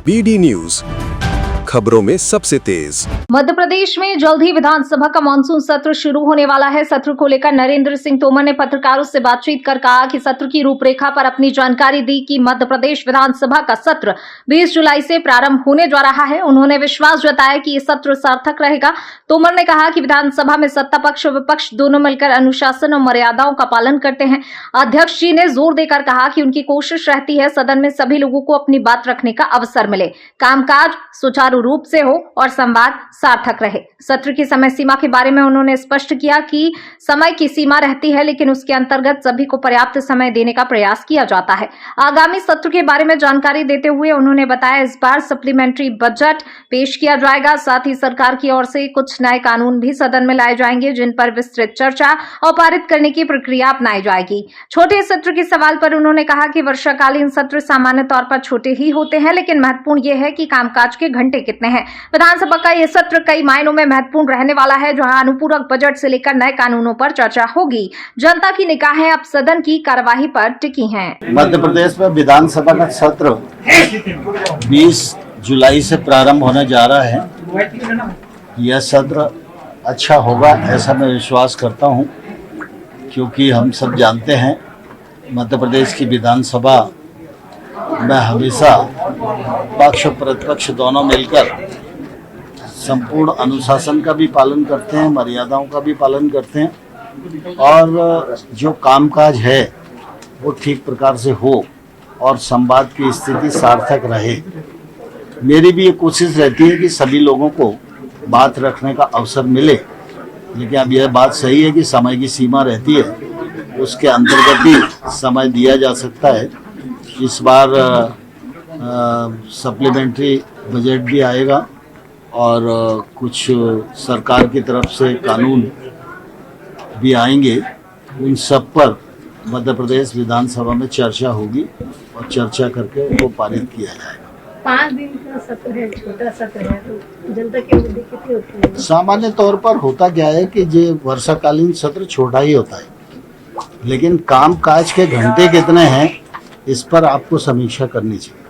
BD news, खबरों में सबसे तेज। मध्य प्रदेश में जल्द ही विधानसभा का मानसून सत्र शुरू होने वाला है। सत्र को लेकर नरेंद्र सिंह तोमर ने पत्रकारों से बातचीत कर कहा कि सत्र की रूपरेखा पर अपनी जानकारी दी कि मध्य प्रदेश विधानसभा का सत्र 20 जुलाई से प्रारंभ होने जा रहा है। उन्होंने विश्वास जताया कि ये सत्र सार्थक रहेगा। तोमर ने कहा कि विधानसभा में सत्ता पक्ष और विपक्ष दोनों मिलकर अनुशासन और मर्यादाओं का पालन करते हैं। अध्यक्ष जी ने जोर देकर कहा कि उनकी कोशिश रहती है सदन में सभी लोगों को अपनी बात रखने का अवसर मिले, कामकाज सुचारू रूप से हो और संवाद सार्थक रहे। सत्र की समय सीमा के बारे में उन्होंने स्पष्ट किया कि समय की सीमा रहती है, लेकिन उसके अंतर्गत सभी को पर्याप्त समय देने का प्रयास किया जाता है। आगामी सत्र के बारे में जानकारी देते हुए उन्होंने बताया इस बार सप्लीमेंट्री बजट पेश किया जाएगा। साथ ही सरकार की ओर से कुछ नए कानून भी सदन में लाए जाएंगे, जिन पर विस्तृत चर्चा और पारित करने की प्रक्रिया अपनाई जाएगी। छोटे सत्र के सवाल पर उन्होंने कहा कि वर्षाकालीन सत्र सामान्य तौर पर छोटे ही होते हैं, लेकिन महत्वपूर्ण यह है कि कामकाज के घंटे कितने हैं। विधानसभा का यह सत्र कई मायनों में महत्वपूर्ण रहने वाला है, जहां अनुपूरक बजट से लेकर नए कानूनों पर चर्चा होगी। जनता की निगाहें अब सदन की कार्यवाही पर टिकी हैं। मध्य प्रदेश में विधानसभा का सत्र 20 जुलाई से प्रारंभ होने जा रहा है। यह सत्र अच्छा होगा ऐसा मैं विश्वास करता हूं, क्योंकि हम सब जानते हैं मध्य प्रदेश की विधानसभा में हमेशा पक्ष और प्रतिपक्ष दोनों मिलकर संपूर्ण अनुशासन का भी पालन करते हैं, मर्यादाओं का भी पालन करते हैं और जो कामकाज है वो ठीक प्रकार से हो और संवाद की स्थिति सार्थक रहे। मेरी भी ये कोशिश रहती है कि सभी लोगों को बात रखने का अवसर मिले, लेकिन अब यह बात सही है कि समय की सीमा रहती है, उसके अंतर्गत ही समय दिया जा सकता है। इस बार सप्लीमेंट्री बजट भी आएगा और कुछ सरकार की तरफ से कानून भी आएंगे। उन सब पर मध्य प्रदेश विधानसभा में चर्चा होगी और चर्चा करके उनको पारित किया जाएगा। 5 दिन का सत्र है, छोटा सत्र है, तो जनता की उम्मीदें कितनी होती है? सामान्य तौर पर होता क्या है कि ये वर्षाकालीन सत्र छोटा ही होता है, लेकिन काम काज के घंटे कितने हैं इस पर आपको समीक्षा करनी चाहिए।